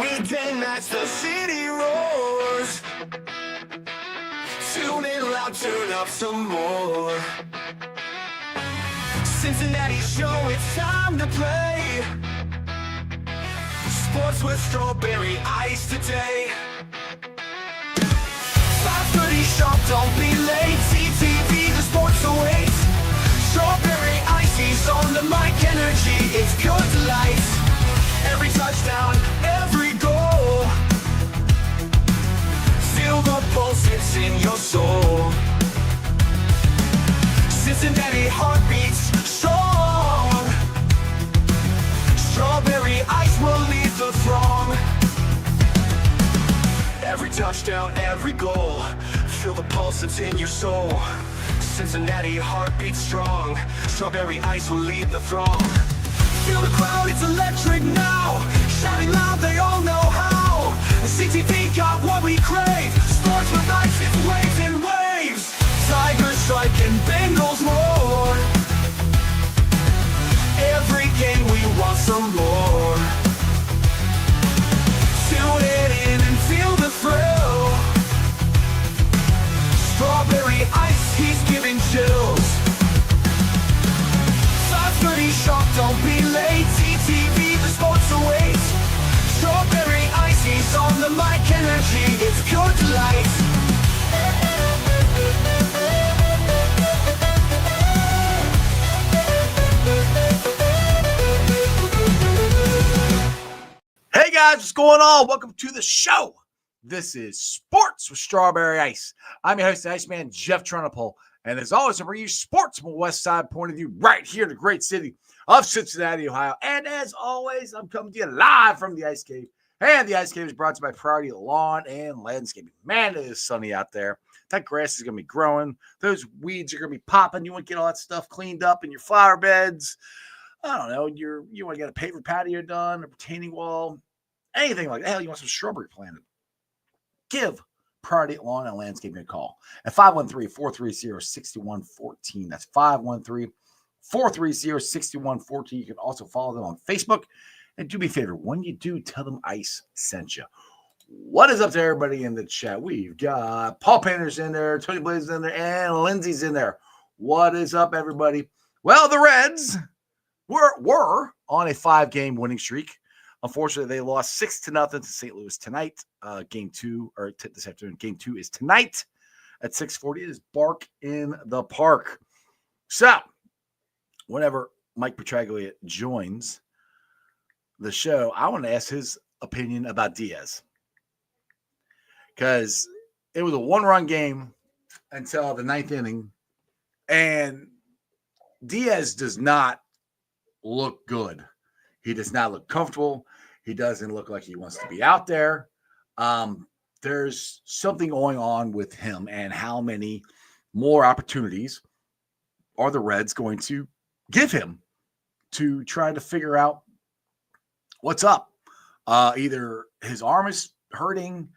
Weekday nights, the city roars. Tune in loud, turn up some more. Cincinnati show, it's time to play. Sports with strawberry ice today. 5:30 sharp, don't be late. CTV, the sports awaits. Strawberry icy's on the mic, energy, it's good delight. Every touchdown, every goal. Feel the pulse, it's in your soul. Cincinnati heartbeats strong. Strawberry ice will lead the throng. Every touchdown, every goal. Feel the pulse, it's in your soul. Cincinnati heartbeats strong. Strawberry ice will lead the throng. Feel the crowd, it's electric now. Shouting loud, they all know how. The CTV got what we crave. Sports with ice, it's waves and waves. Tigers strike and Bengals roar. Every game we want some more. Tune it in and feel the thrill. Strawberry ice, he's giving chills. 5:30 sharp, don't be late. CTV, the sports awaits. Strawberry ice, he's on the mic, energy, it's good delight. Hey guys, what's going on? Welcome to the show. This is Sports with Strawberry Ice. I'm your host, the Iceman, Jeff Trunapole. And as always, I bring you sports from a West Side point of view right here in the great city of Cincinnati, Ohio. And as always, I'm coming to you live from the Ice Cave. And the Ice Cave is brought to you by Priority Lawn and Landscaping. Man, it is sunny out there. That grass is going to be growing. Those weeds are going to be popping. You want to get all that stuff cleaned up in your flower beds. I don't know. You want to get a paver patio done, a retaining wall, anything like that. Hell, you want some strawberry planted. Give Priority Lawn and Landscaping a call at 513-430-6114. That's 513-430-6114. You can also follow them on Facebook. And do me a favor, when you do, tell them Ice sent you. What is up to everybody in the chat? We've got Paul Painter's in there, Tony Blaze is in there, and Lindsay's in there. What is up, everybody? Well, the Reds were on a 5-game winning streak. Unfortunately, they lost 6-0 to St. Louis tonight. Game 2, or this afternoon. Game 2 is tonight at 6:40. It is Bark in the Park. So, whenever Mike Petraglia joins the show, I want to ask his opinion about Diaz. Because it was a 1-run game until the 9th inning. And Diaz does not look good. He does not look comfortable. He doesn't look like he wants to be out there. There's something going on with him, and how many more opportunities are the Reds going to give him to try to figure out what's up? Either his arm is hurting,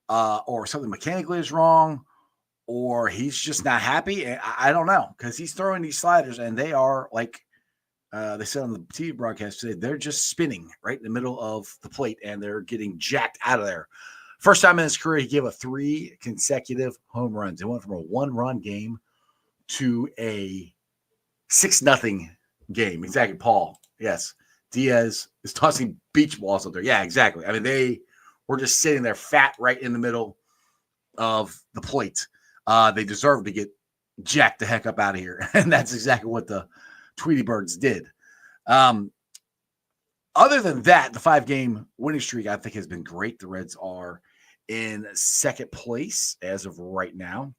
or something mechanically is wrong, or he's just not happy. I don't know, because he's throwing these sliders, and they are like, they said on the TV broadcast today, they're just spinning right in the middle of the plate, and they're getting jacked out of there. First time in his career, he gave up 3 consecutive home runs. It went from a 1-run game to a 6-0 game. Exactly, Paul. Yes, Diaz is tossing beach balls up there. Yeah, exactly. I mean, they were just sitting there fat right in the middle of the plate. They deserve to get jacked the heck up out of here, and that's exactly what the Tweety Birds did. Other than that, the 5-game winning streak, I think, has been great. The Reds are in second place as of right now.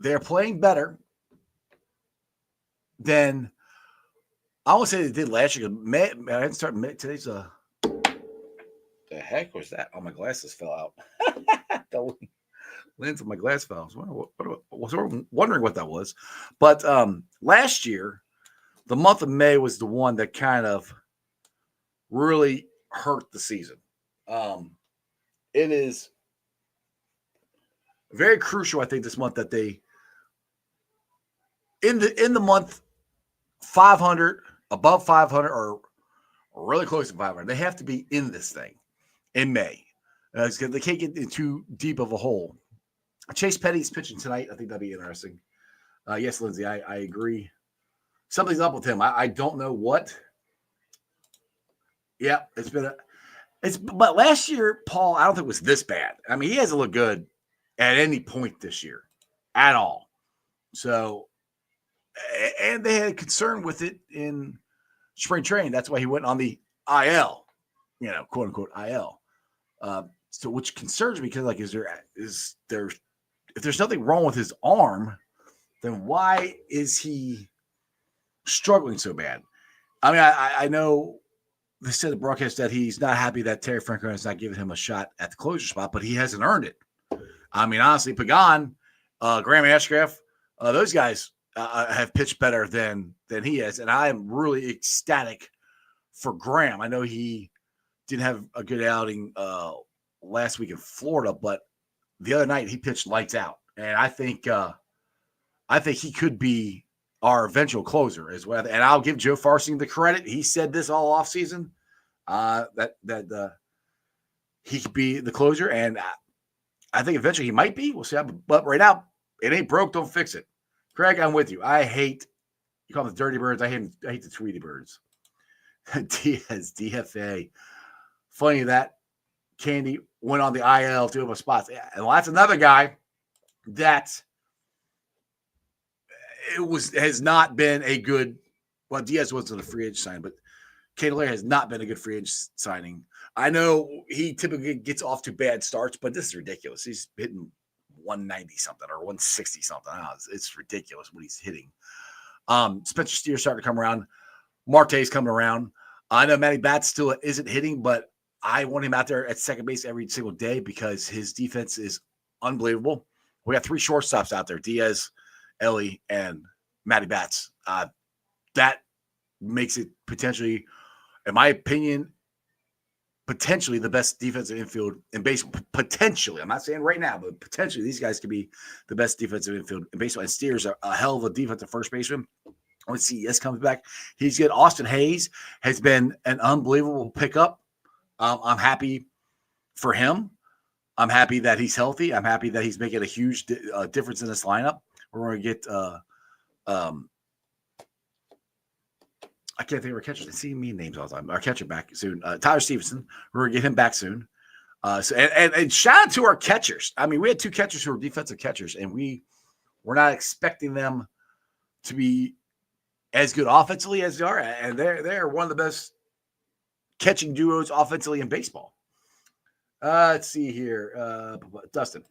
They're playing better than I would say they did last year. I didn't start today's the heck was that? Oh, my glasses fell out. The lens of my glass fell. I was wondering what that was. But last year, the month of May was the one that kind of really hurt the season. It is very crucial, I think, this month that they in the month 500, above 500, really close to 500. They have to be in this thing in May. They can't get in too deep of a hole. Chase Petty's pitching tonight. I think that'd be interesting. Yes, Lindsay, I agree. Something's up with him. I don't know what. Yeah, but last year, Paul, I don't think it was this bad. I mean, he hasn't looked good at any point this year at all. So, and they had a concern with it in spring training. That's why he went on the IL, quote unquote IL. So, which concerns me because, like, is there if there's nothing wrong with his arm, then why is he struggling so bad? I mean, I know they said the broadcast that he's not happy that Terry Francona has not given him a shot at the closer spot, but he hasn't earned it. I mean, honestly, Pagan, Graham Ashcraft, those guys have pitched better than he has, and I am really ecstatic for Graham. I know he didn't have a good outing last week in Florida, but the other night he pitched lights out, and I think he could be our eventual closer as well. And I'll give Joe Farsing the credit. He said this all offseason that he could be the closer, and I think eventually he might be. We'll see. But right now, it ain't broke. Don't fix it. Craig, I'm with you. I hate you call them the dirty birds. I hate the Tweety birds. Diaz, DFA. Funny that Candy went on the IL 2 of a spots. And that's another guy that has not been a good. Well, Diaz wasn't a free agent sign, but Candelaire has not been a good free agent signing. I know he typically gets off to bad starts, but this is ridiculous. He's hitting 190 something or 160 something. It's ridiculous what he's hitting. Spencer Steer's starting to come around. Marte's coming around. I know Matty Batts still isn't hitting, but I want him out there at second base every single day because his defense is unbelievable. We got 3 shortstops out there: Diaz, Elly, and Matty Batts. That makes it potentially, in my opinion, potentially the best defensive infield in baseball. Potentially, I'm not saying right now, but potentially these guys could be the best defensive infield in baseball. And Steer's a hell of a defensive first baseman. When CES comes back, he's good. Austin Hayes has been an unbelievable pickup. I'm happy for him. I'm happy that he's healthy. I'm happy that he's making a huge difference in this lineup. We're going to get I can't think of our catchers. I see me names all the time. Our catcher back soon. Tyler Stevenson. We're going to get him back soon. And shout out to our catchers. I mean, we had 2 catchers who were defensive catchers, and we're not expecting them to be as good offensively as they are. And they're one of the best catching duos offensively in baseball. Let's see here. Dustin.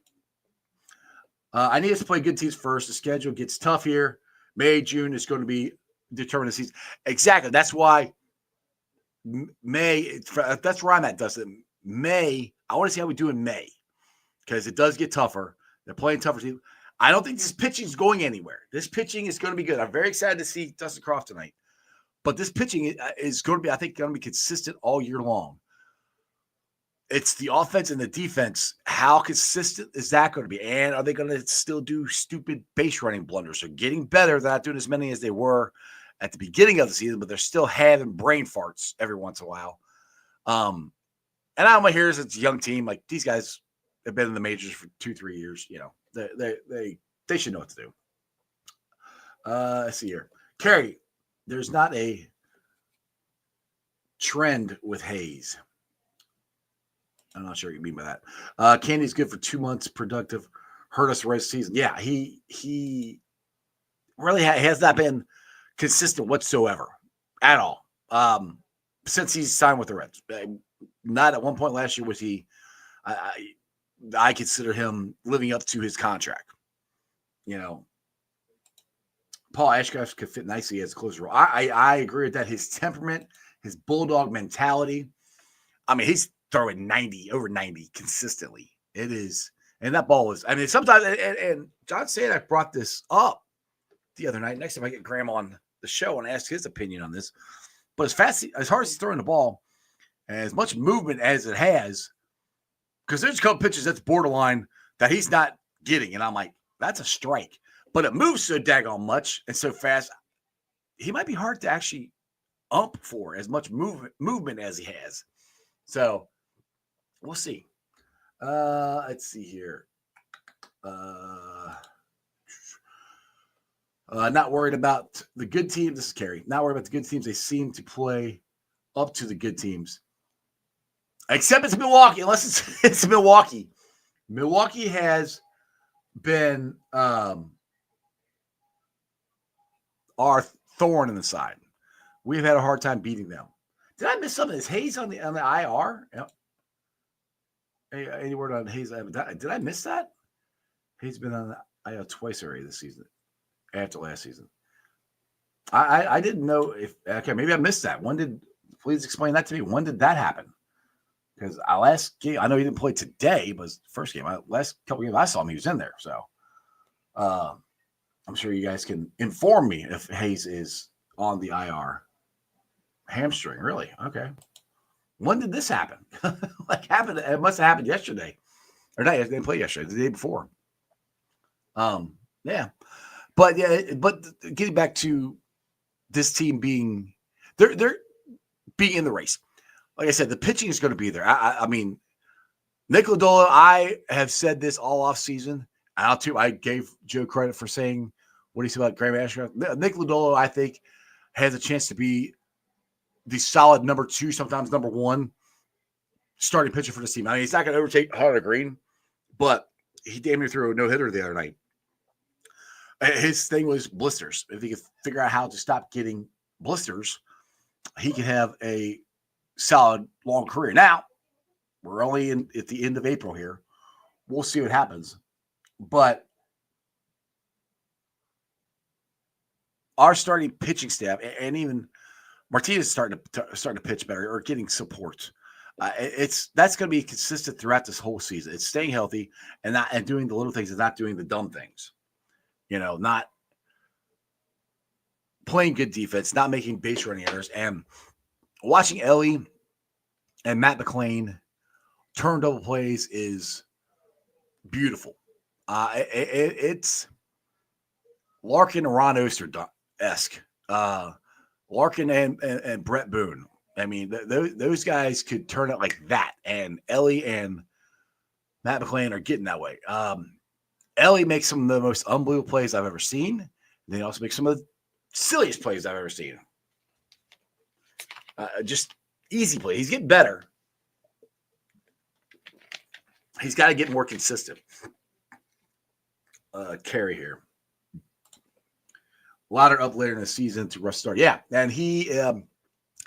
I need us to play good teams first. The schedule gets tough here. May, June is going to be determine the season. Exactly. That's why May. That's where I'm at, Dustin. May. I want to see how we do in May because it does get tougher. They're playing tougher teams. I don't think this pitching is going anywhere. This pitching is going to be good. I'm very excited to see Dustin Croft tonight. But this pitching is going to be, I think, going to be consistent all year long. It's the offense and the defense. How consistent is that going to be? And are they going to still do stupid base running blunders? They're getting better. They're not doing as many as they were at the beginning of the season, but they're still having brain farts every once in a while. And I'm here as it's a young team. Like these guys have been in the majors for 2-3 years. You know, they should know what to do. Let's see here. Kerry, there's not a trend with Hayes. I'm not sure what you mean by that. Candy's good for 2 months, productive, hurt us the rest of the season. Yeah, he really has not been consistent whatsoever at all since he's signed with the Reds. Not at one point last year was he. I consider him living up to his contract. You know, Paul Ashcraft could fit nicely as a closer role. I agree with that. His temperament, his bulldog mentality. I mean, he's throwing over 90 consistently. It is, and that ball is. I mean, sometimes, and John Sadak brought this up the other night. Next time I get Graham on the show and ask his opinion on this, but as hard as he's throwing the ball, and as much movement as it has, because there's a couple pitches that's borderline that he's not getting, and I'm like, that's a strike. But it moves so daggone much and so fast, he might be hard to actually ump for as much movement as he has. So we'll see. Let's see here. Not worried about the good teams. This is Kerry. Not worried about the good teams. They seem to play up to the good teams. Except it's Milwaukee, unless it's Milwaukee. Milwaukee has been our thorn in the side. We've had a hard time beating them. Did I miss something? Is Hayes on the IR? Yep. Any word on Hayes? Did I miss that? Hayes been on the IR twice already this season, after last season. I didn't know if maybe I missed that. Please explain that to me. When did that happen? Because last game, I know he didn't play today, but his first game, last couple games I saw him, he was in there. So I'm sure you guys can inform me if Hayes is on the IR. Hamstring, really? Okay. When did this happen? It must have happened yesterday. Or not, they didn't play yesterday, the day before. Yeah. But getting back to this team being they're being in the race. Like I said, the pitching is going to be there. I mean, Nick Lodolo, I have said this all off season. I gave Joe credit for saying what he said about Graham Ashcraft. Nick Lodolo, I think, has a chance to be the solid number 2, sometimes number 1 starting pitcher for this team. I mean, he's not going to overtake Hunter Green, but he damn near threw a no-hitter the other night. His thing was blisters. If he could figure out how to stop getting blisters, he could have a solid long career. Now, we're only at the end of April here. We'll see what happens. But our starting pitching staff, and even Martinez is starting to pitch better or getting support. That's going to be consistent throughout this whole season. It's staying healthy and doing the little things and not doing the dumb things. Not playing good defense, not making base running errors, and watching Elly and Matt McLain turn double plays is beautiful. It's Larkin and Ron Oster-esque. Larkin and Brett Boone. I mean, those guys could turn it like that, and Elly and Matt McLain are getting that way. Elly makes some of the most unbelievable plays I've ever seen. And then he also makes some of the silliest plays I've ever seen. Just easy play. He's getting better. He's got to get more consistent. Carry here. Lauder up later in the season to rush start. Yeah, and he, I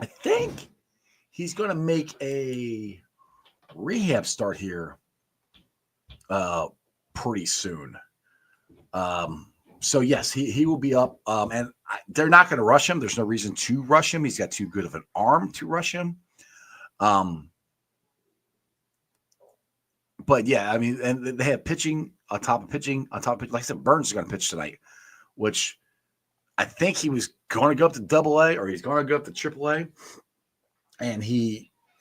think he's going to make a rehab start here pretty soon. So, yes, he will be up. And they're not going to rush him. There's no reason to rush him. He's got too good of an arm to rush him. But, yeah, I mean, and they have pitching on top of pitching. Like I said, Burns is going to pitch tonight, which I think he was going to go up to AA or he's going to go up to AAA. And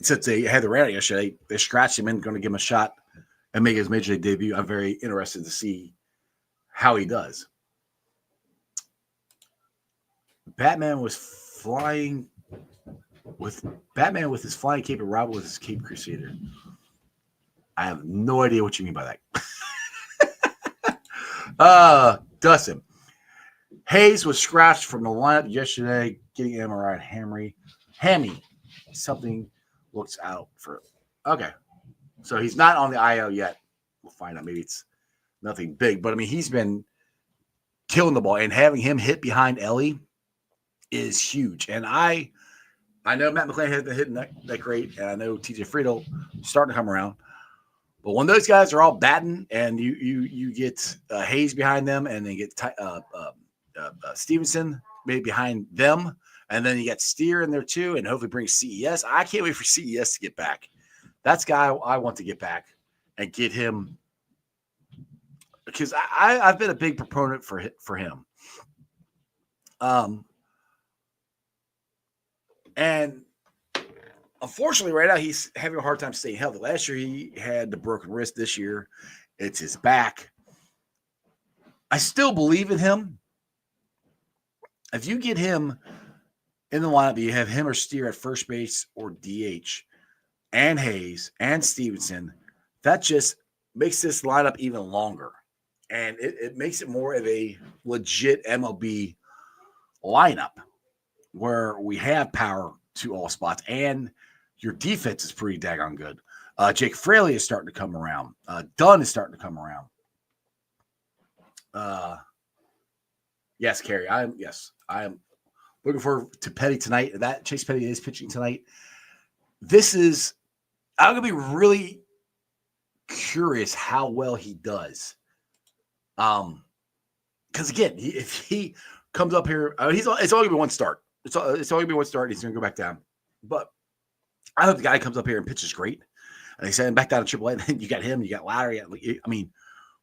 since they had the rally yesterday, they scratched him in, going to give him a shot and make his major league debut. I'm very interested to see how he does. Batman with his flying cape and Robin with his cape crusader. I have no idea what you mean by that. Dustin. Hayes was scratched from the lineup yesterday, getting MRI at Hammy. Something looks out for. Okay. So he's not on the IL yet. We'll find out. Maybe it's nothing big. But, I mean, he's been killing the ball. And having him hit behind Elly is huge. And I know Matt McLain hasn't been hitting that great. And I know TJ Friedel starting to come around. But when those guys are all batting and you get Hayes behind them and then get Stevenson maybe behind them, and then you got Steer in there too, and hopefully bring CES. I can't wait for CES to get back. That's the guy I want to get back and get him because I've been a big proponent for him. And unfortunately, right now he's having a hard time staying healthy. Last year he had the broken wrist. This year it's his back. I still believe in him. If you get him in the lineup, you have him or Steer at first base or DH, and Hayes and Stevenson. That just makes this lineup even longer. And it makes it more of a legit MLB lineup where we have power to all spots, and your defense is pretty daggone good. Jake Fraley is starting to come around. Dunn is starting to come around. Yes, Carrie, I am looking forward to Petty tonight. That Chase Petty is pitching tonight. I'm going to be really curious how well he does. Because again, if he comes up here, it's only going to be one start. It's only going to be one start. He's going to go back down. But I hope the guy comes up here and pitches great. And they send him back down to AAA. And then you got him, you got Lowry.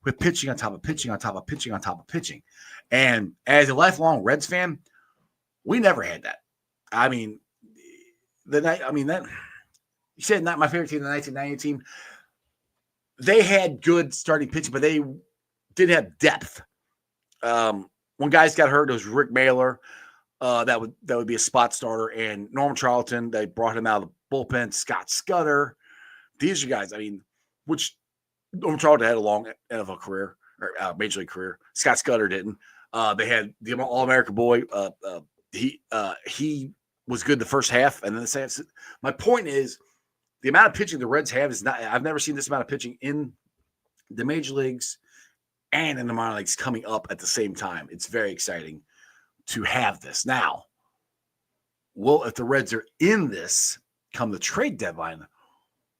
With pitching on top of pitching on top of pitching on top of pitching. And as a lifelong Reds fan, we never had that. You said not my favorite team, the 1990 team. They had good starting pitching, but they didn't have depth. When guys got hurt, it was Rick Mailer. That would be a spot starter, and Norman Charlton. They brought him out of the bullpen. Scott Scudder. These are guys. Which Norman Charlton had a long NFL career or major league career. Scott Scudder didn't. They had the All-American boy. He was good the first half, and then the second. My point is, the amount of pitching the Reds have is not. I've never seen this amount of pitching in the major leagues and in the minor leagues coming up at the same time. It's very exciting to have this. Now, if the Reds are in this come the trade deadline,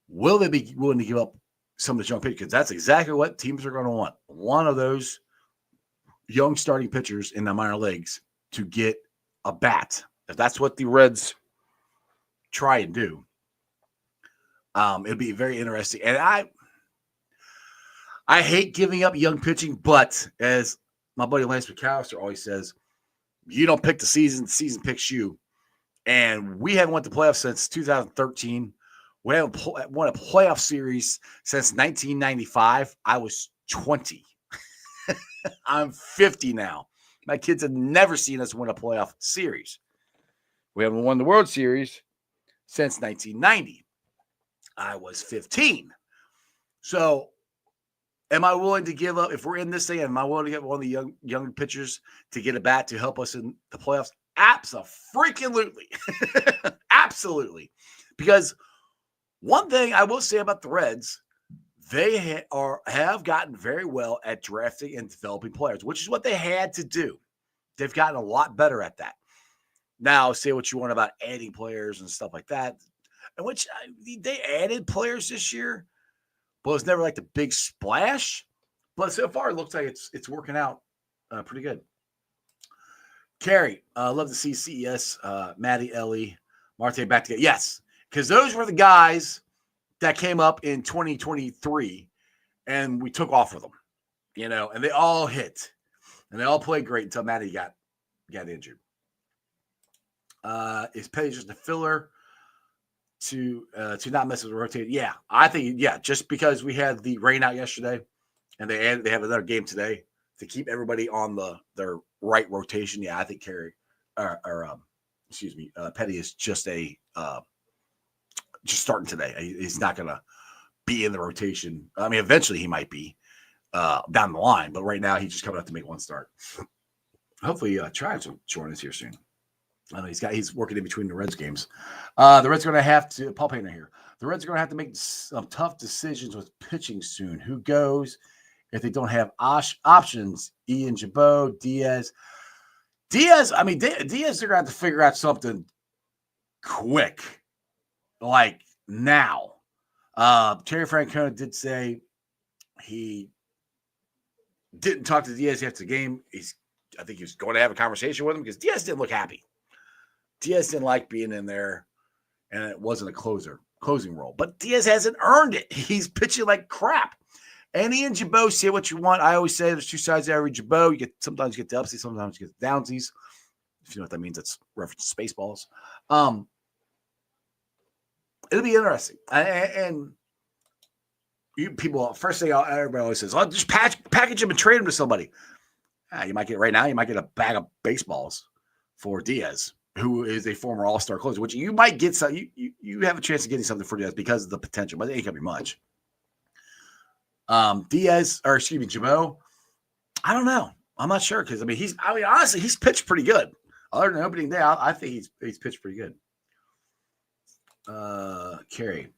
will they be willing to give up some of the young pitchers? Because that's exactly what teams are going to want. One of those young starting pitchers in the minor leagues to get a bat. If that's what the Reds try and do, it'd be very interesting. And I hate giving up young pitching, but as my buddy Lance McAllister always says, you don't pick the season picks you. And we haven't won the playoffs since 2013. We haven't won a playoff series since 1995. I was 20. I'm 50 now. My kids have never seen us win a playoff series. We haven't won the World Series since 1990. I was 15. So am I willing to give up, if we're in this thing, am I willing to get one of the young pitchers to get a bat to help us in the playoffs? Absolutely. Absolutely. Because one thing I will say about the Reds, they have gotten very well at drafting and developing players, which is what they had to do. They've gotten a lot better at that. Now, say what you want about adding players and stuff like that, and which they added players this year, but it's never like the big splash. But so far, it looks like it's working out pretty good. Carrie, love to see CES, Maddie, Ellie, Marte back together. Yes, because those were the guys that came up in 2023, and we took off with them, and they all hit, and they all played great until Maddie got injured. Is Petty just a filler to not mess with the rotating? Yeah, I think just because we had the rain out yesterday, and they have another game today to keep everybody on their right rotation. Yeah, I think Petty is just just starting today. He's not going to be in the rotation. Eventually he might be down the line, but right now he's just coming out to make one start. Hopefully, Trags will join us here soon. I know he's working in between the Reds games. The Reds are going to have to, Paul Painter here. The Reds are going to have to make some tough decisions with pitching soon. Who goes if they don't have options? Ian, Jabot, Diaz. Diaz, they're going to have to figure out something quick, like now. Terry Francona did say he didn't talk to Diaz after the game. I think he was going to have a conversation with him because Diaz didn't look happy. Diaz didn't like being in there, and it wasn't a closing role. But Diaz hasn't earned it. He's pitching like crap. And Ian Jabot, say what you want. I always say there's two sides to every Jabot. Sometimes you get the upsies, sometimes you get the downsies. If you know what that means, it's reference to Spaceballs. It'll be interesting. And you people, first thing everybody always says, just package him and trade him to somebody. You might get right now, you might get a bag of baseballs for Diaz. who is a former All-Star closer, which you might get some. You have a chance of getting something for Diaz because of the potential, but it ain't gonna be much. Jamo. I don't know. I'm not sure because honestly, he's pitched pretty good. Other than opening day, I think he's pitched pretty good. Carrie,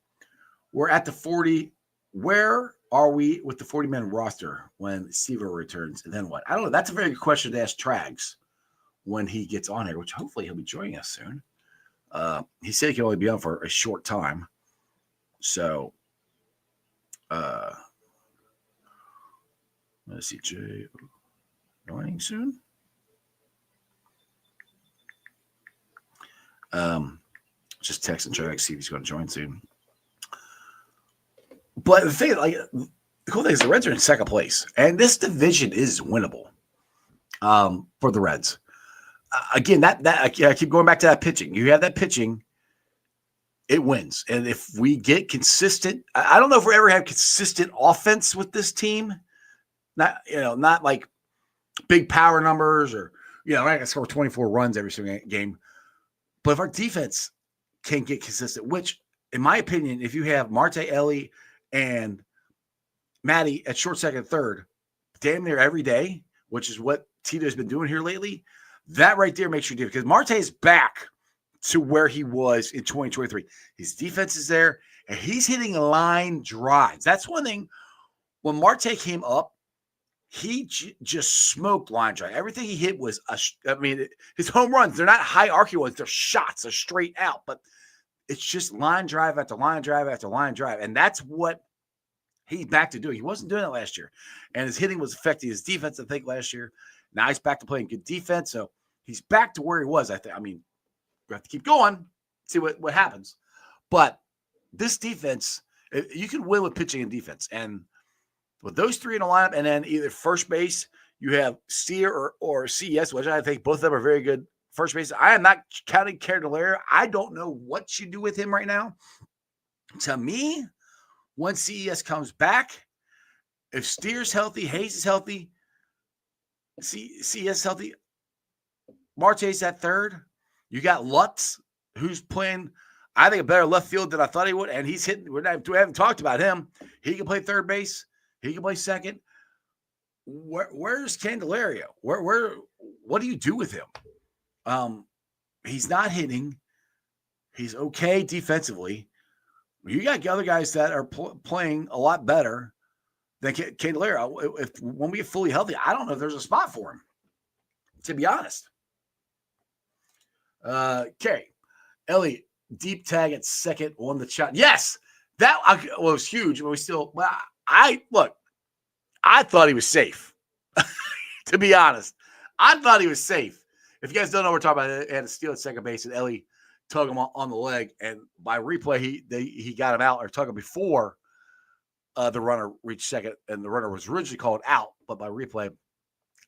we're at the 40. Where are we with the 40-man roster when Seaver returns? And then what? I don't know. That's a very good question to ask Trags when he gets on here, which hopefully he'll be joining us soon. He said he can only be on for a short time. So, let's see, Jay joining soon. Just texting Trags, see if he's going to join soon. But the cool thing is the Reds are in second place, and this division is winnable for the Reds. Again, I keep going back to that pitching. You have that pitching, it wins. And if we get consistent, I don't know if we ever have consistent offense with this team. Not like big power numbers or we're not going to score 24 runs every single game. But if our defense can get consistent, which, in my opinion, if you have Marte, Elly, and Matty at short, second, third, damn near every day, which is what Tito's been doing here lately, that right there makes you different because Marte is back to where he was in 2023. His defense is there, and he's hitting line drives. That's one thing. When Marte came up, he just smoked line drive. Everything he hit was, his home runs, they're not hierarchy ones. They're shots. They're straight out. But it's just line drive after line drive after line drive. And that's what he's back to doing. He wasn't doing it last year. And his hitting was affecting his defense, I think, last year. Now he's back to playing good defense. So he's back to where he was, I think. We have to keep going, see what happens. But this defense, you can win with pitching and defense. And with those three in a lineup, and then either first base, you have Steer or CES, which I think both of them are very good first base. I am not counting Candelario. I don't know what you do with him right now. To me, when CES comes back, if Steer's healthy, Hayes is healthy, CES is healthy, Marte's at third, you got Lutz, who's playing, I think, a better left field than I thought he would, and he's hitting. We haven't talked about him. He can play third base. He can play second. Where's Candelario? What do you do with him? He's not hitting. He's okay defensively. You got other guys that are playing a lot better than Candelario. When we get fully healthy, I don't know if there's a spot for him, to be honest. Okay. Elly, deep tag at second on the shot. Yes, that was huge. But I thought he was safe. To be honest, I thought he was safe. If you guys don't know what we're talking about, he had a steal at second base, and Elly tugged him on the leg. And by replay, he got him out or tugged him before the runner reached second, and the runner was originally called out. But by replay,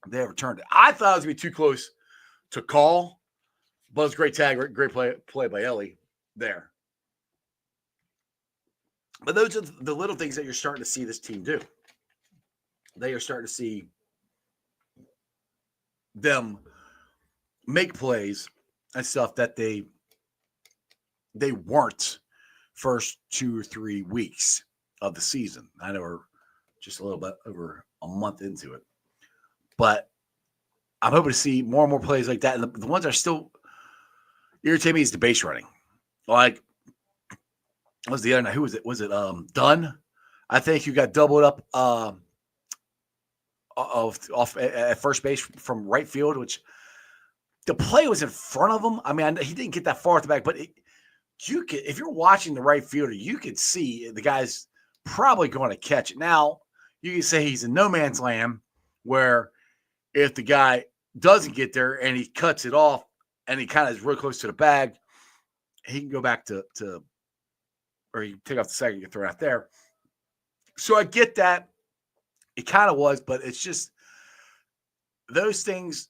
they returned it. I thought it was going to be too close to call, but it was a great tag, great play by Elly there. But those are the little things that you're starting to see this team do. They are starting to see them make plays and stuff that they weren't first 2 or 3 weeks of the season. I know we're just a little bit over a month into it. But I'm hoping to see more and more plays like that. And the ones that are still irritating me is the base running. Like, what was the other night? Who was it? Was it Dunn? I think you got doubled up off at first base from right field, which the play was in front of him. He didn't get that far at the back, but if you're watching the right fielder, you could see the guy's probably going to catch it. Now, you can say he's in no man's land, where if the guy doesn't get there and he cuts it off and he kind of is real close to the bag, he can go back to or you take off the second, you throw it out there. So I get that. It kind of was, but it's just those things.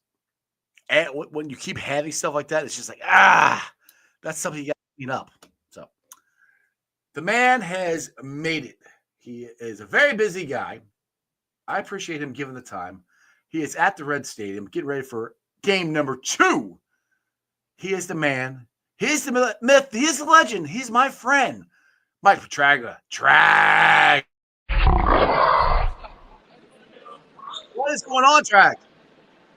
When you keep having stuff like that, it's just like, that's something you got to clean up. So the man has made it. He is a very busy guy. I appreciate him giving the time. He is at the Red Stadium getting ready for game number 2 He is the man. He is the myth. He is the legend. He's my friend. Mike Petraglia. Trags. What is going on, Trags?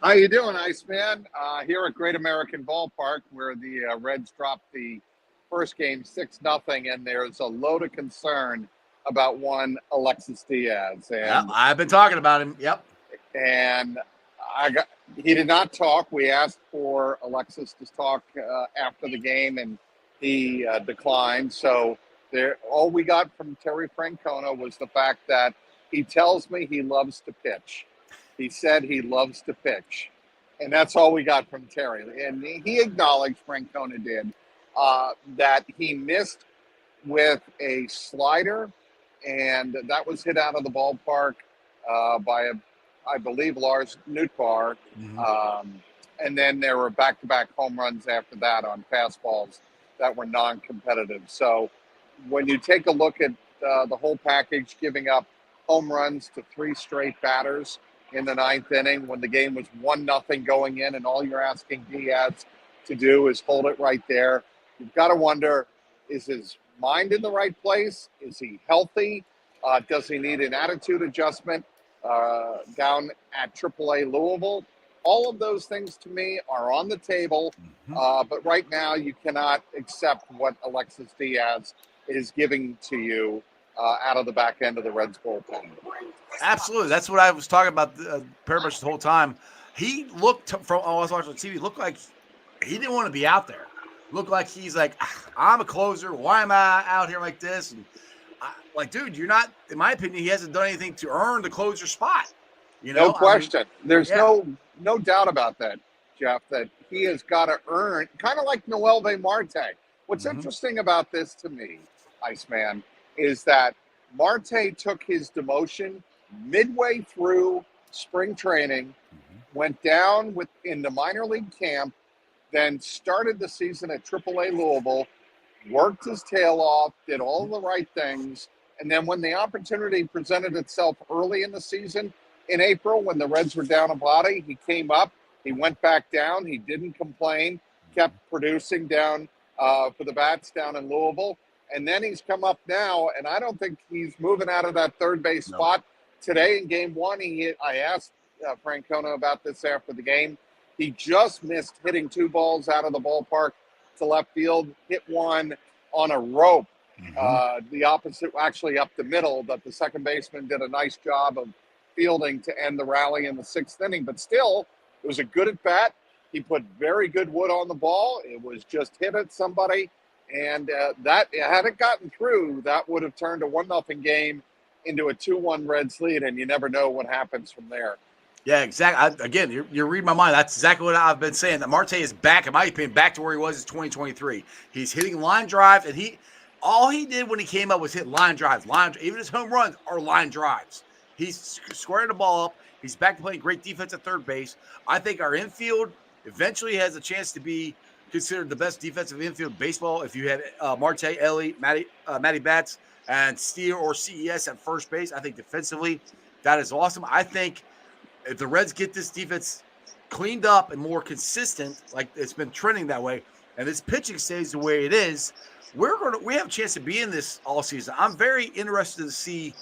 How you doing, Iceman? Here at Great American Ballpark, where the Reds dropped the first game 6-0, and there's a load of concern about one Alexis Diaz. And Yep, I've been talking about him. Yep. And he did not talk. We asked for Alexis to talk after the game, and he declined. So all we got from Terry Francona was the fact that he tells me he loves to pitch. He said he loves to pitch. And that's all we got from Terry. And he acknowledged, Francona did, that he missed with a slider, and that was hit out of the ballpark by, I believe, Lars Nootbaar. Mm-hmm. And then there were back-to-back home runs after that on fastballs that were non-competitive. So when you take a look at the whole package, giving up home runs to 3 straight batters in the 9th inning when the game was 1-0 going in, and all you're asking Diaz to do is hold it right there, you've got to wonder, is his mind in the right place? Is he healthy? Does he need an attitude adjustment down at AAA Louisville? All of those things to me are on the table, but right now you cannot accept what Alexis Diaz is giving to you out of the back end of the Reds bullpen. Absolutely. That's what I was talking about pretty much the whole time. He looked from I was watching TV, looked like he didn't want to be out there. Looked like he's like, I'm a closer. Why am I out here like this? And dude, you're not, in my opinion, he hasn't done anything to earn the closer spot. You know, no question. I mean, there's yeah. no doubt about that, Jeff, that he has got to earn, kind of like Noelvi Marte. What's interesting about this to me, Iceman, is that Marte took his demotion midway through spring training, went down in the minor league camp, then started the season at AAA Louisville, worked his tail off, did all the right things, and then when the opportunity presented itself early in the season, in April, when the Reds were down a body, he came up, he went back down, he didn't complain, kept producing down for the Bats down in Louisville, and then he's come up now, and I don't think he's moving out of that third base spot. Today in game 1, I asked Francona about this after the game. He just missed hitting 2 balls out of the ballpark to left field, hit one on a rope, the opposite, actually up the middle, that the second baseman did a nice job of fielding to end the rally in the 6th inning. But still, it was a good at-bat. He put very good wood on the ball. It was just hit at somebody. And that, had it gotten through, that would have turned a 1-0 game into a 2-1 Reds lead, and you never know what happens from there. Yeah, exactly. Again, you're reading my mind. That's exactly what I've been saying. That Marte is back, in my opinion, back to where he was in 2023. He's hitting line drives, and all he did when he came up was hit line drives. Even his home runs are line drives. He's squaring the ball up. He's back to playing great defense at third base. I think our infield eventually has a chance to be considered the best defensive infield in baseball if you had Marte, Elly, Matty Bats, and Steer or CES at first base. I think defensively that is awesome. I think if the Reds get this defense cleaned up and more consistent, like it's been trending that way, and this pitching stays the way it is, we have a chance to be in this all season. I'm very interested to see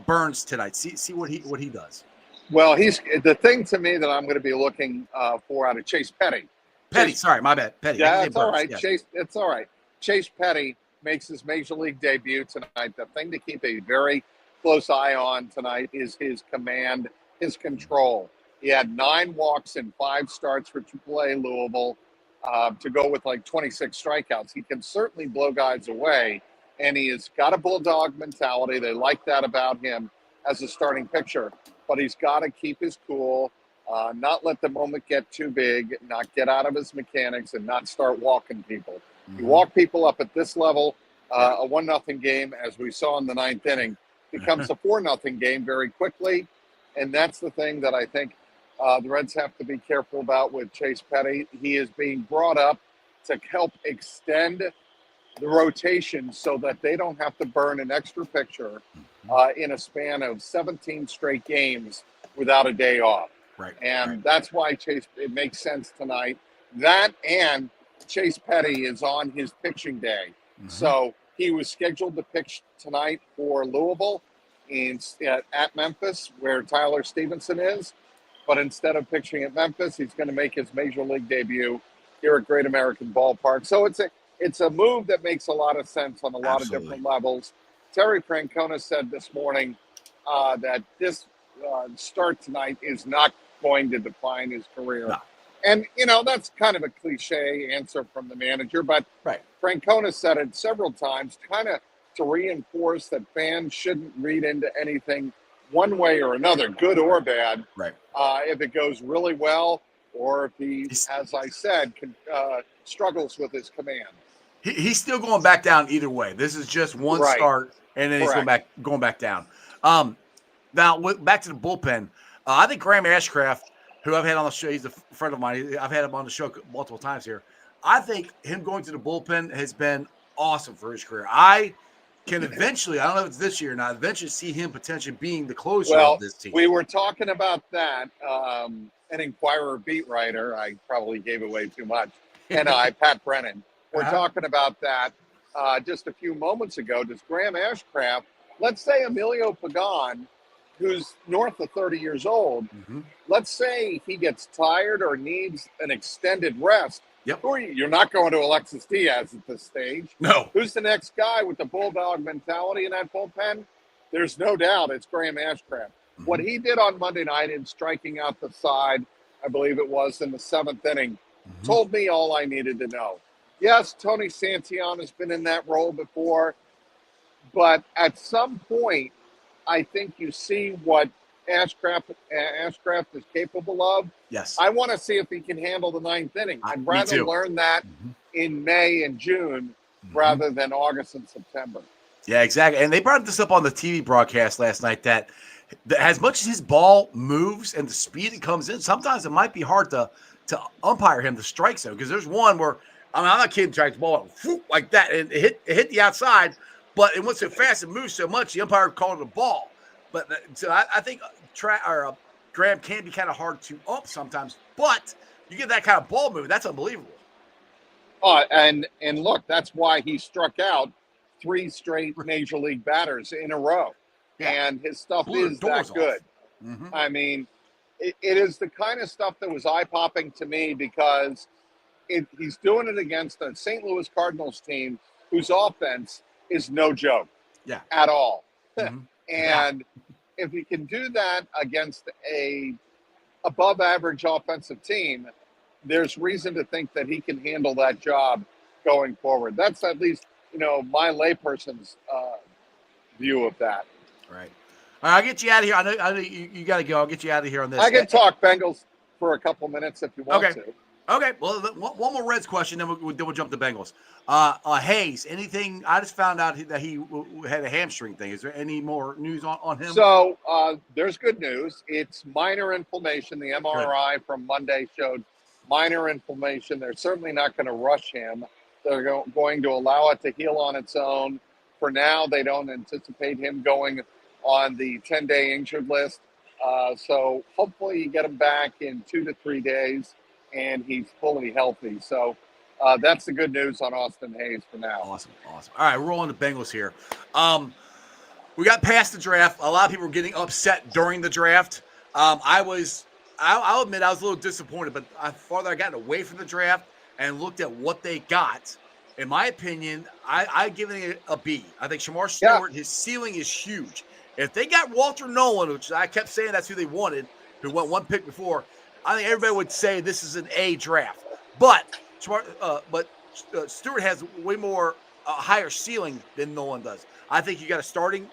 Burns tonight. See what he does. Well, he's the thing to me that I'm going to be looking for out of Chase Petty. Sorry, my bad. Petty. Yeah, it's all right. Yes. Chase, it's all right. Chase Petty makes his major league debut tonight. The thing to keep a very close eye on tonight is his command, his control. He had 9 walks in 5 starts for AAA Louisville to go with like 26 strikeouts. He can certainly blow guys away, and he has got a bulldog mentality. They like that about him as a starting pitcher, but he's got to keep his cool, not let the moment get too big, not get out of his mechanics, and not start walking people. You walk people up at this level, a 1-0 game, as we saw in the 9th inning, becomes a 4-0 game very quickly. And that's the thing that I think the Reds have to be careful about with Chase Petty. He is being brought up to help extend the rotation so that they don't have to burn an extra pitcher in a span of 17 straight games without a day off. Right. And that's why Chase, it makes sense tonight. That, and Chase Petty is on his pitching day. So he was scheduled to pitch tonight for Louisville at Memphis, where Tyler Stevenson is. But instead of pitching at Memphis, he's going to make his major league debut here at Great American Ballpark. So it's a move that makes a lot of sense on a lot of different levels. Terry Francona said this morning that this start tonight is not going to define his career. No. And, that's kind of a cliche answer from the manager, but Right. Francona said it several times kind of to reinforce that fans shouldn't read into anything one way or another, good or bad. Right. If it goes really well or if he, as I said, struggles with his command. He's still going back down either way. This is just one start, and then he's going back down. Now, back to the bullpen. I think Graham Ashcraft, who I've had on the show, he's a friend of mine. I've had him on the show multiple times here. I think him going to the bullpen has been awesome for his career. I can eventually, I don't know if it's this year or not, eventually see him potentially being the closer of this team. We were talking about that. An Inquirer beat writer, I probably gave away too much, and Pat Brennan. We're talking about that just a few moments ago. Does Graham Ashcraft, let's say Emilio Pagan, who's north of 30 years old, let's say he gets tired or needs an extended rest. Yep. Who are you? You're not going to Alexis Diaz at this stage. No. Who's the next guy with the bulldog mentality in that bullpen? There's no doubt it's Graham Ashcraft. What he did on Monday night in striking out the side, I believe it was in the 7th inning, told me all I needed to know. Yes, Tony Santillana's been in that role before, but at some point, I think you see what Ashcraft is capable of. Yes. I want to see if he can handle the 9th inning. I'd rather learn that in May and June rather than August and September. Yeah, exactly. And they brought this up on the TV broadcast last night that as much as his ball moves and the speed it comes in, sometimes it might be hard to umpire him the strike zone, because there's one where I'm not kidding, strike the ball like that and it hit the outside, but it went so fast, it moves so much, the umpire called it a ball. But so I think Graham can be kind of hard to ump sometimes, but you get that kind of ball move, that's unbelievable. And look, that's why he struck out 3 straight major league batters in a row. Yeah. And his stuff is that good. I mean, it is the kind of stuff that was eye-popping to me, because he's doing it against a St. Louis Cardinals team whose offense is no joke at all. And if he can do that against a above-average offensive team, there's reason to think that he can handle that job going forward. That's at least, my layperson's view of that. Right. All right, I'll get you out of here. I know you got to go. I'll get you out of here on this. I can talk Bengals for a couple minutes if you want to. Okay. Well, one more Reds question, then we'll jump to Bengals. Hayes, anything? I just found out that he had a hamstring thing. Is there any more news on him? So there's good news. It's minor inflammation. The MRI from Monday showed minor inflammation. They're certainly not going to rush him. They're going to allow it to heal on its own. For now, they don't anticipate him going on the 10-day injured list. So hopefully you get him back in 2 to 3 days, and he's fully healthy. So that's the good news on Austin Hayes for now. Awesome. All right, we're rolling the Bengals here. We got past the draft. A lot of people were getting upset during the draft. I'll admit I was a little disappointed, but the farther I got away from the draft and looked at what they got, in my opinion, I've given it a B. I think Shamar Stewart, his ceiling is huge. If they got Walter Nolan, which I kept saying that's who they wanted, who went 1 pick before, I think everybody would say this is an A draft. But Stewart has way more higher ceiling than Nolan does. I think you got a starting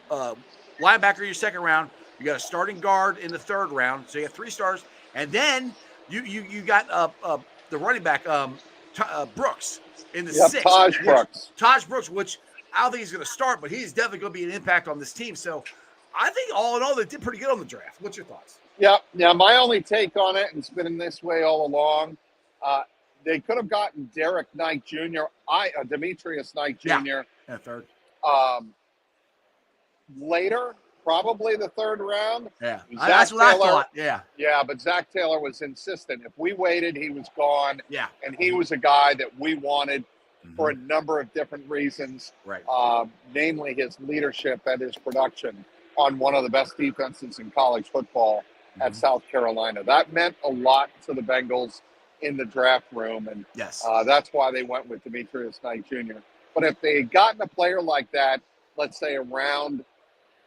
linebacker in your 2nd round. You got a starting guard in the 3rd round. So you got 3 stars. And then you got the running back, Brooks, in the 6th. Taj Brooks, which I don't think he's going to start, but he's definitely going to be an impact on this team. So I think all in all, they did pretty good on the draft. What's your thoughts? Yeah. My only take on it, and it's been this way all along, they could have gotten Derek Knight Jr., Demetrius Knight Jr. Yeah, 3rd. Later, probably the third round. Yeah, Zach that's what Taylor, I thought. Yeah, Yeah, but Zach Taylor was insistent. If we waited, he was gone. yeah. And he was a guy that we wanted for a Mhm. number of different reasons, Right. namely his leadership and his production on one of the best defenses in college football at Mhm. South Carolina. That meant a lot to the Bengals in the draft room, and Yes. that's why they went with Demetrius Knight Jr. But if they had gotten a player like that, let's say a round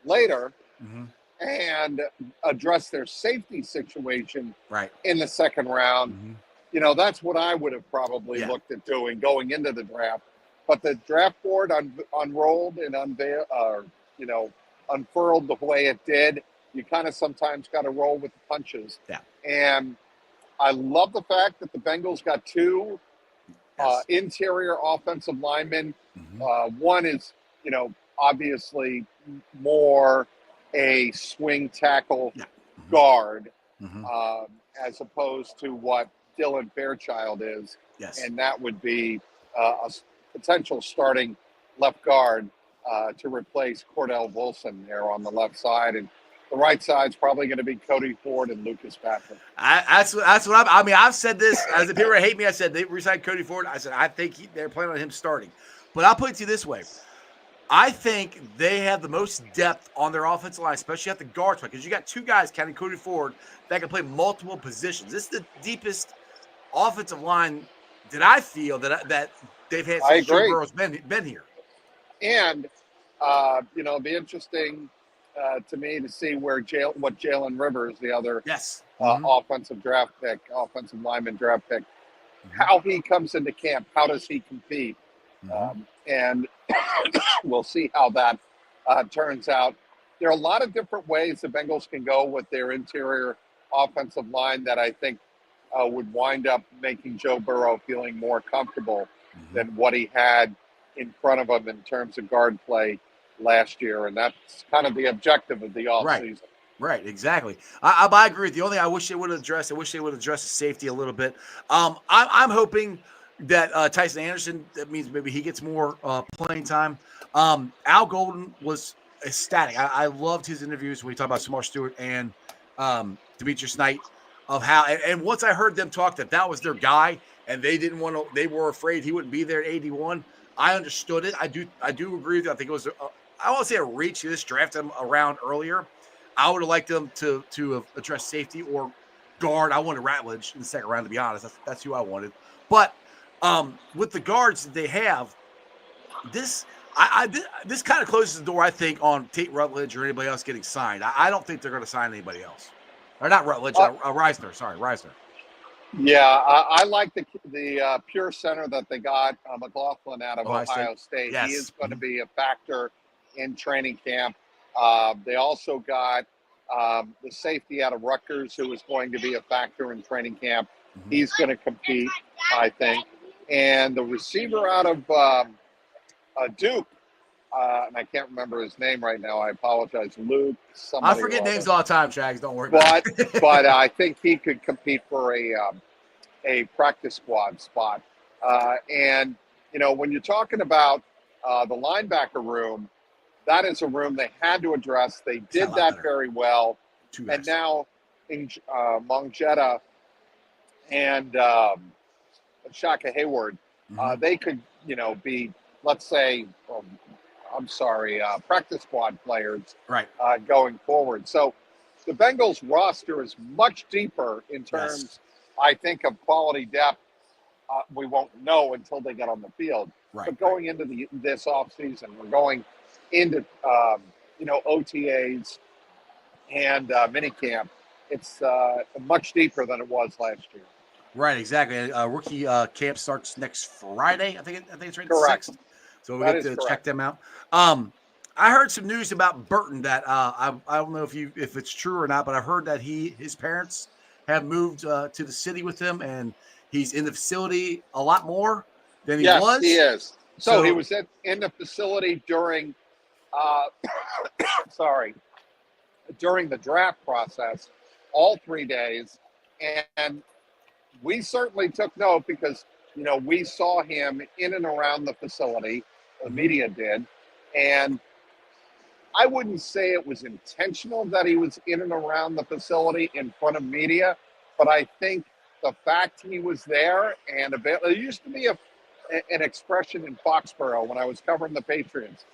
later, Mhm. and address their safety situation Right. in the second round, Mhm. that's what I would have probably Yeah. looked at doing going into the draft. But the draft board unrolled and unfurled the way it did. You kind of sometimes got to roll with the punches. Yeah. And I love the fact that the Bengals got two Yes. interior offensive linemen. Mhm. One is, obviously more a swing tackle Yeah. Mhm. guard, Mhm. as opposed to what Dylan Fairchild is. Yes. And that would be a potential starting left guard to replace Cordell Wilson there on the left side. And the right side's probably going to be Cody Ford and Lucas Patrick. That's what I mean. I've said this as the people that hate me. I said they resigned Cody Ford. I said I think they're planning on him starting. But I'll put it to you this way: I think they have the most depth on their offensive line, especially at the guard spot, because you got two guys, counting Cody Ford, that can play multiple positions. This is the deepest offensive line that I feel that they've had I since Joe agree. Burrow's been here. And, it'd be interesting to me to see what Jalen Rivers, the other Yes. Mhm. offensive lineman draft pick, Mhm. how he comes into camp. How does he compete? Mhm. And we'll see how that turns out. There are a lot of different ways the Bengals can go with their interior offensive line that I think would wind up making Joe Burrow feeling more comfortable Mhm. than what he had in front of him in terms of guard play last year. And that's kind of the objective of the Right. offseason. Right, exactly. I agree with you. The only thing I wish they would have addressed, the safety a little bit. I'm hoping that Tyson Anderson, that means maybe he gets more playing time. Al Golden was ecstatic. I loved his interviews when he talked about Samar Stewart and Demetrius Knight, of how, and once I heard them talk that was their guy, and they didn't want to, they were afraid he wouldn't be there at 81. I understood it. I do agree with you. I think it was I won't say a reach. This draft him around earlier. I would have liked them to have addressed safety or guard. I wanted Ratledge in the second round, to be honest. That's who I wanted. But with the guards that they have, this this kind of closes the door, I think, on Tate Rutledge or anybody else getting signed. I don't think they're going to sign anybody else. Or not Rutledge, Reisner. Sorry, Reisner. Yeah, I like the pure center that they got, McLaughlin out of Ohio State. He Yes. is going to be a factor in training camp. They also got the safety out of Rutgers, who is going to be a factor in training camp. Mhm. He's going to compete, I think. And the receiver out of Duke, and I can't remember his name right now. I apologize. Luke, I somebody. forget names all the time, Trags. Don't worry about it. But I think he could compete for a practice squad spot. And, when you're talking about the linebacker room, that is a room they had to address. They did that very well. And now in Mongetta and Shaka Hayward, they could, be, let's say, practice squad players Right. Going forward. So the Bengals roster is much deeper in terms, I think, of quality depth. We won't know until they get on the field. Right. But going into this offseason, we're going into, OTAs and minicamp. It's much deeper than it was last year. Right, exactly. Rookie camp starts next Friday. I think it's right. Correct. 6th. So we get to check them out. I heard some news about Burton that I don't know if it's true or not, but I heard that his parents have moved to the city with him, and he's in the facility a lot more than he was. Yes, he is. So he was in the facility during during the draft process, all 3 days, and we certainly took note because we saw him in and around the facility. The media did, and I wouldn't say it was intentional that he was in and around the facility in front of media, but I think the fact he was there and there used to be an expression in Foxborough when I was covering the Patriots.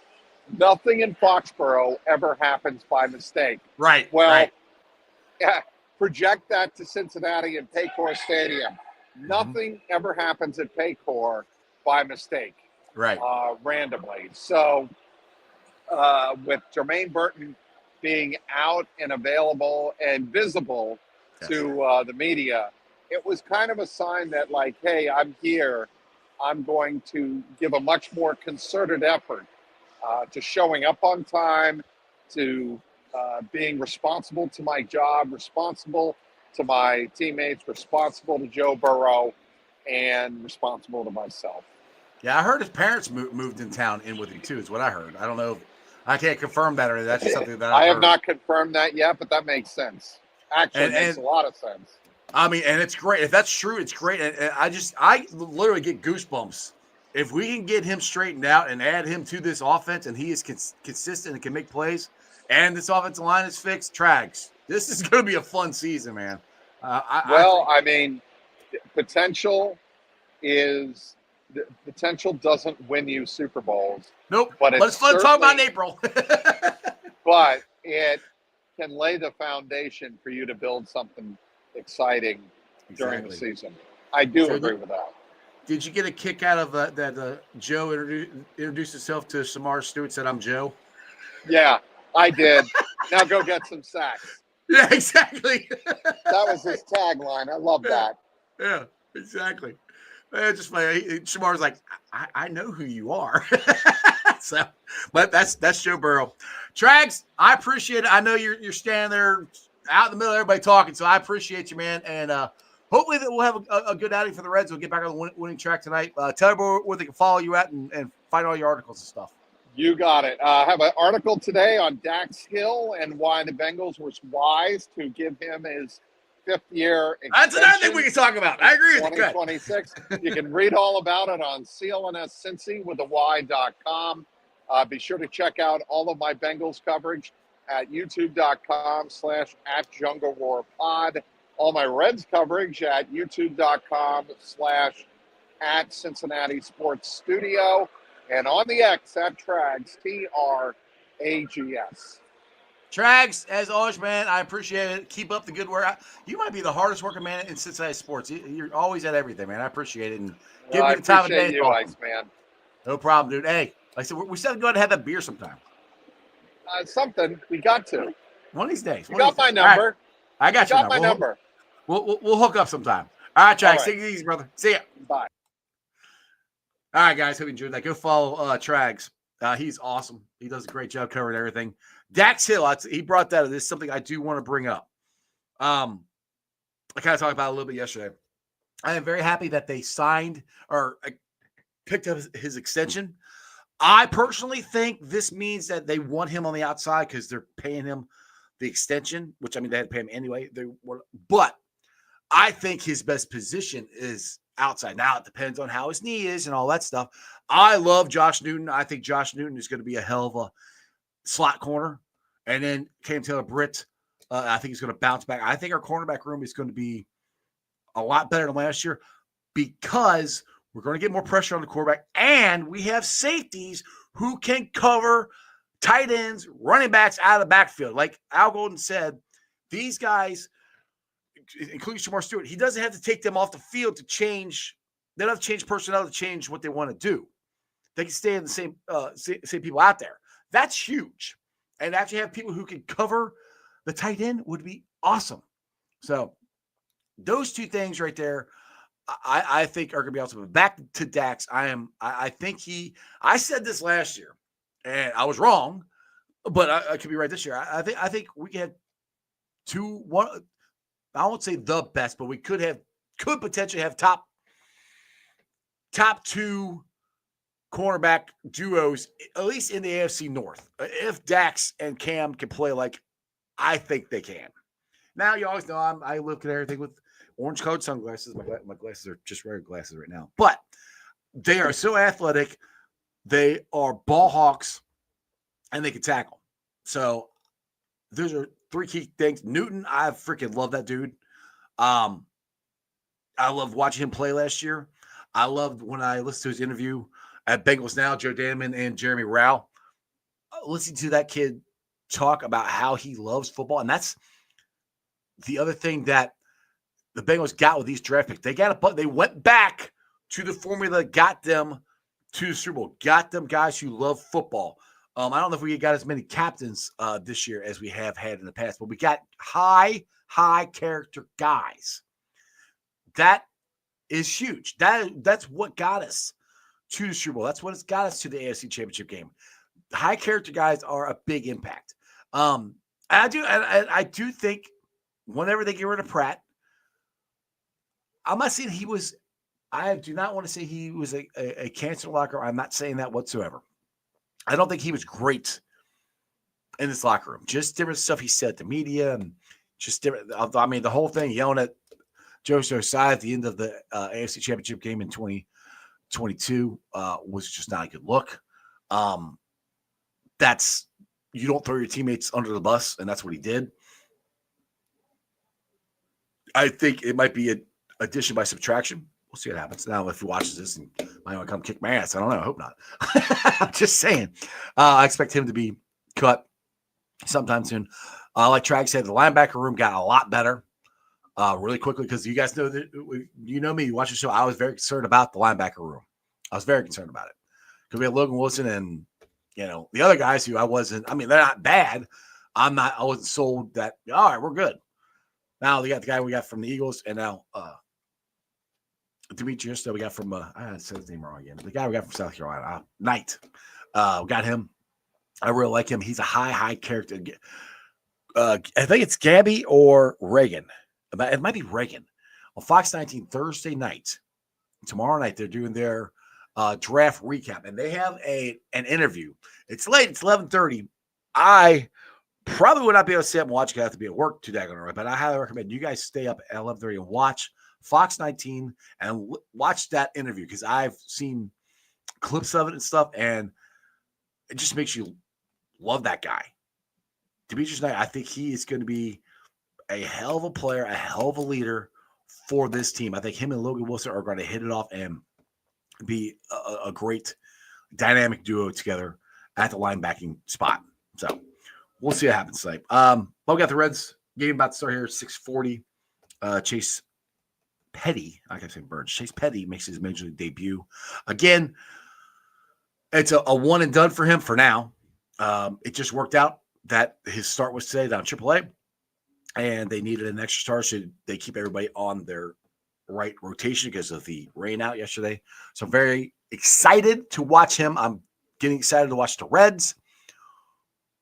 Nothing in Foxborough ever happens by mistake. Right. Well, right. Yeah, project that to Cincinnati and Paycor Stadium. Nothing ever happens at Paycor by mistake, Right. Randomly. So with Jermaine Burton being out and available and visible to the media, it was kind of a sign that, like, hey, I'm here. I'm going to give a much more concerted effort to showing up on time, to being responsible to my job, responsible to my teammates, responsible to Joe Burrow, and responsible to myself. Yeah, I heard his parents moved in town in with him too. Is what I heard. I don't know. I can't confirm that or that's just something that I I've have heard. not confirmed that yet, but that makes sense. Actually, it makes a lot of sense. I mean, and it's great. If that's true, it's great. And I literally get goosebumps. If we can get him straightened out and add him to this offense and he is consistent and can make plays and this offensive line is fixed, Trags, this is going to be a fun season, man. I mean, potential doesn't win you Super Bowls. Nope. But it's fun to talk about in April. But it can lay the foundation for you to build something exciting during the season. I do agree with that. Did you get a kick out of that Joe introduced himself to Samar Stewart, said, "I'm Joe"? Yeah, I did. Now go get some sacks. Yeah, exactly. That was his tagline. I love that. Yeah, exactly. It's just funny. Shamar's like, I know who you are. So, but that's Joe Burrow. Trags, I appreciate it. I know you're standing there out in the middle of everybody talking, so I appreciate you, man. And hopefully that we'll have a good outing for the Reds. We'll get back on the winning track tonight. Tell everybody where they can follow you at and find all your articles and stuff. You got it. I have an article today on Dax Hill and why the Bengals were wise to give him his fifth-year extension. That's another thing we can talk about. I agree with you. 2026. You can read all about it on clnscincy.com. Be sure to check out all of my Bengals coverage at youtube.com/@JungleRoarPod. All my Reds coverage at youtube.com/@Cincinnati Sports Studio. And on the X at Trags, TRAGS. Trags, as always, man, I appreciate it. Keep up the good work. You might be the hardest working man in Cincinnati sports. You're always at everything, man. I appreciate it. And give me the time of day. You, Ice Man. No problem, dude. Hey, like I said, we still go ahead and have that beer sometime. Something. We got to. One of these days. You got my number. Right. I got your number. We'll hook up sometime. All right, Trags. Take it easy, brother. See ya. Bye. All right, guys. Hope you enjoyed that. Go follow Trags. He's awesome. He does a great job covering everything. Dax Hill, he brought that. This is something I do want to bring up. I kind of talked about it a little bit yesterday. I am very happy that they signed or picked up his extension. I personally think this means that they want him on the outside because they're paying him the extension, which I mean, they had to pay him anyway. But I think his best position is outside. Now, it depends on how his knee is and all that stuff. I love Josh Newton. I think Josh Newton is going to be a hell of a slot corner. And then Cam Taylor-Britt, I think he's going to bounce back. I think our cornerback room is going to be a lot better than last year because we're going to get more pressure on the quarterback, and we have safeties who can cover tight ends, running backs out of the backfield. Like Al Golden said, these guys, including Shamar Stewart, he doesn't have to take them off the field to change. They don't have to change personnel to change what they want to do. They can stay in the same people out there. That's huge. And actually have people who can cover the tight end would be awesome. So those two things right there, I think are going to be awesome. But back to Dax, I think I said this last year, and I was wrong, but I could be right this year. I think we can have one. I won't say the best, but we could potentially have top two cornerback duos, at least in the AFC North. If Dax and Cam can play like I think they can. Now, you always know I look at everything with orange-colored sunglasses. My glasses are just regular glasses right now. But they are so athletic. They are ball hawks, and they can tackle. So those are three key things. Newton, I freaking love that dude. I loved watching him play last year. I loved when I listened to his interview at Bengals Now, Joe Danman and Jeremy Rao. Listening to that kid talk about how he loves football. And that's the other thing that the Bengals got with these draft picks. They went back to the formula that got them to the Super Bowl, got them guys who love football. I don't know if we got as many captains this year as we have had in the past, but we got high character guys. That is huge. That's what got us to the Super Bowl. That's what has got us to the AFC Championship game. High character guys are a big impact. I do think whenever they get rid of Pratt, I'm not saying I do not want to say he was a cancer locker. I'm not saying that whatsoever. I don't think he was great in this locker room. Just different stuff he said to media and just different. I mean, the whole thing, yelling at Joe Josiah at the end of the AFC Championship game in 2022 was just not a good look. You don't throw your teammates under the bus, and that's what he did. I think it might be an addition by subtraction. We'll see what happens. Now, if he watches this and might want to come kick my ass, I don't know. I hope not. I'm just saying. I expect him to be cut sometime soon. Like Trags said, the linebacker room got a lot better really quickly because you guys know that you know me. You watch the show. I was very concerned about the linebacker room. I was very concerned about it because we had Logan Wilson and the other guys who I wasn't. I mean, they're not bad. I wasn't sold that. All right, we're good. Now they got the guy we got from the Eagles, and now Demetrius that we got from I said his name wrong again. The guy we got from South Carolina, Knight. We got him. I really like him. He's a high character. I think it's Gabby or Reagan. It might be Reagan on Fox 19 Thursday night. Tomorrow night they're doing their draft recap, and they have an interview. It's late. It's 11:30. I probably would not be able to stay up and watch. I have to be at work too daggone early, but I highly recommend you guys stay up at 11:30 and watch Fox 19 and watch that interview because I've seen clips of it and stuff, and it just makes you love that guy. Demetrius Knight, I think he is going to be a hell of a player, a hell of a leader for this team. I think him and Logan Wilson are going to hit it off and be a great dynamic duo together at the linebacking spot. So we'll see what happens tonight. We got the Reds game about to start here, 6:40. Chase Petty, I kept saying Burns. Chase Petty makes his major league debut. Again, it's a one and done for him for now. It just worked out that his start was today down AAA, and they needed an extra star, so they keep everybody on their right rotation because of the rain out yesterday. So very excited to watch him. I'm getting excited to watch the Reds.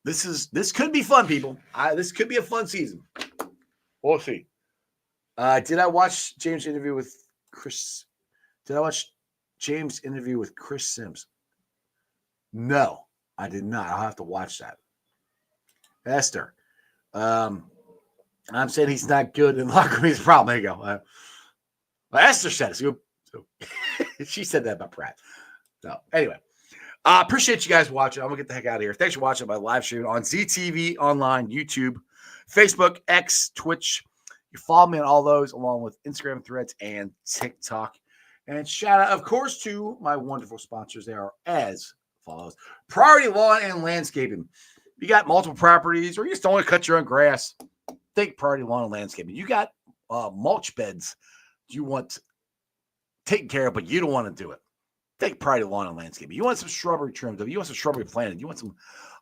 This could be fun, people. This could be a fun season. We'll see. Did I watch James' interview with Chris? Did I watch James' interview with Chris Sims? No, I did not. I'll have to watch that. Esther. I'm saying he's not good in the locker room. He's a problem. There you go. Esther said it. So she said that about Pratt. So anyway, I appreciate you guys watching. I'm going to get the heck out of here. Thanks for watching my live stream on ZTV, online, YouTube, Facebook, X, Twitch. You follow me on all those, along with Instagram, Threads, and TikTok. And shout out, of course, to my wonderful sponsors. They are as follows. Priority Lawn and Landscaping. You got multiple properties, or you just don't want to cut your own grass. Think Priority Lawn and Landscaping. You got mulch beds you want taken care of, but you don't want to do it. Think Priority Lawn and Landscaping. You want some shrubbery trimmed. You want some shrubbery planted. You want some,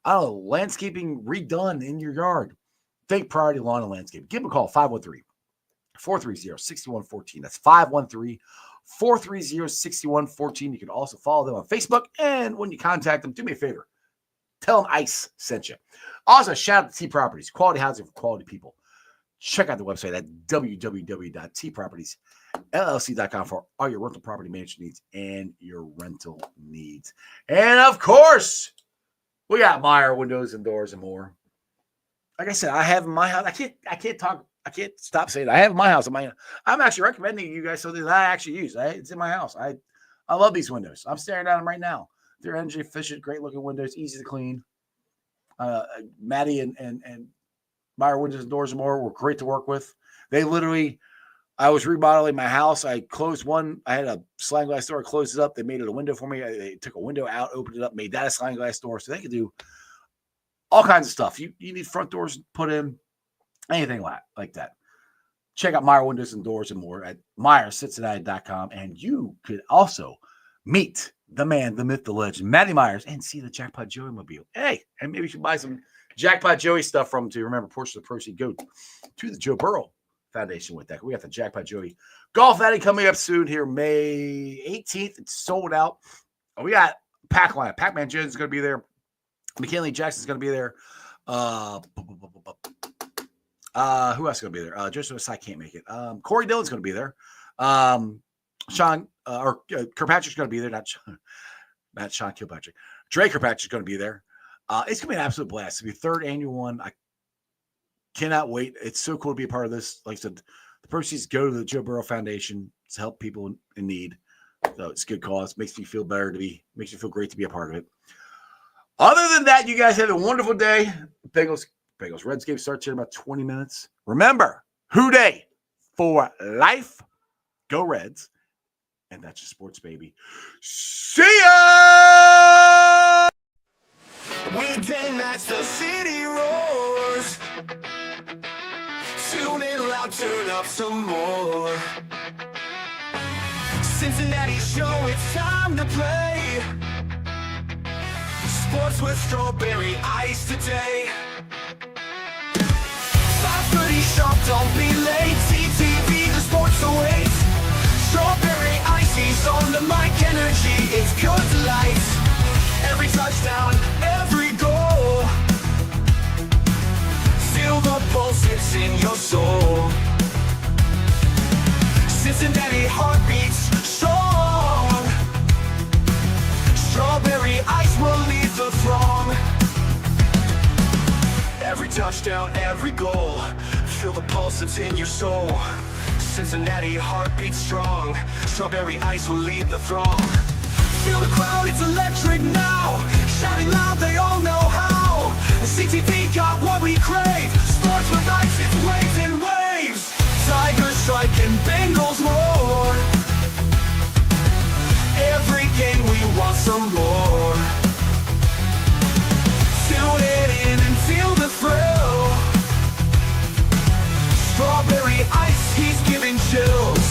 landscaping redone in your yard. Think Priority Lawn and Landscaping. Give them a call, 513-430-6114. That's 513-430-6114. You can also follow them on Facebook. And when you contact them, do me a favor. Tell them ICE sent you. Also, shout out to T Properties, quality housing for quality people. Check out the website at www.tpropertiesllc.com for all your rental property management needs and your rental needs. And of course, we got Meyer Windows and Doors and more. Like I said, I have in my house. I can't stop saying it. I have in my house. I'm actually recommending you guys something that I actually use. It's in my house. I love these windows. I'm staring at them right now. They're energy efficient, great looking windows, easy to clean. Maddie and Meyer Windows and Doors and More were great to work with. They literally, I was remodeling my house. I closed one. I had a sliding glass door. I closed it up. They made it a window for me. They took a window out, opened it up, made that a sliding glass door. So they could do all kinds of stuff. You need front doors put in, anything like that. Check out Meyer Windows and Doors and More at MyersCincinnati.com. And you could also meet the man, the myth, the legend, Matty Myers, and see the Jackpot Joey mobile. Hey, and maybe you should buy some Jackpot Joey stuff from him to remember portion of the proceeds go to the Joe Burrow Foundation with that. We got the Jackpot Joey Golf Addy coming up soon here, May 18th. It's sold out. We got Pac line. Pac-Man Jones is going to be there. McKinley Jackson's going to be there. Who else is going to be there? Joseph Asai can't make it. Corey Dillon's going to be there. Sean Kirkpatrick's going to be there. Not Sean Kilpatrick. Dre Kirkpatrick's going to be there. It's going to be an absolute blast. It's going to be the 3rd annual one. I cannot wait. It's so cool to be a part of this. Like I said, the proceeds go to the Joe Burrow Foundation to help people in need. So it's a good cause. Makes me feel better makes me feel great to be a part of it. Other than that, you guys have a wonderful day. Bengals Reds game starts here in about 20 minutes. Remember, Who Dey for life. Go Reds. And that's your sports, baby. See ya! Weekday nights, the city roars. Tune in loud, turn up some more. Cincinnati show, it's time to play. Sports with strawberry ice today. 5:30 sharp, don't be late. CTV, the sports awaits. Strawberry ices on the mic, energy, it's good delight. Every touchdown, every goal. Feel the pulse, it's in your soul. Cincinnati heartbeats strong. Strawberry ice will lead the throng. Every touchdown, every goal. Feel the pulse, it's in your soul. Cincinnati heartbeats strong. Strawberry ice will lead the throng. Feel the crowd, it's electric now. Shouting loud, they all know how. The CTV got what we crave. Sports with ice, it's waves and waves. Tigers strike and Bengals roar. Every game we want some more. Tune it in and feel the thrill. Strawberry ice, he's giving chills.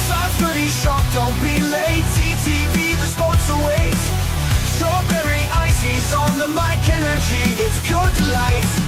5:30 sharp, don't be late. CTV, the sports awaits. Strawberry ice, he's on the mic, energy, it's good delight.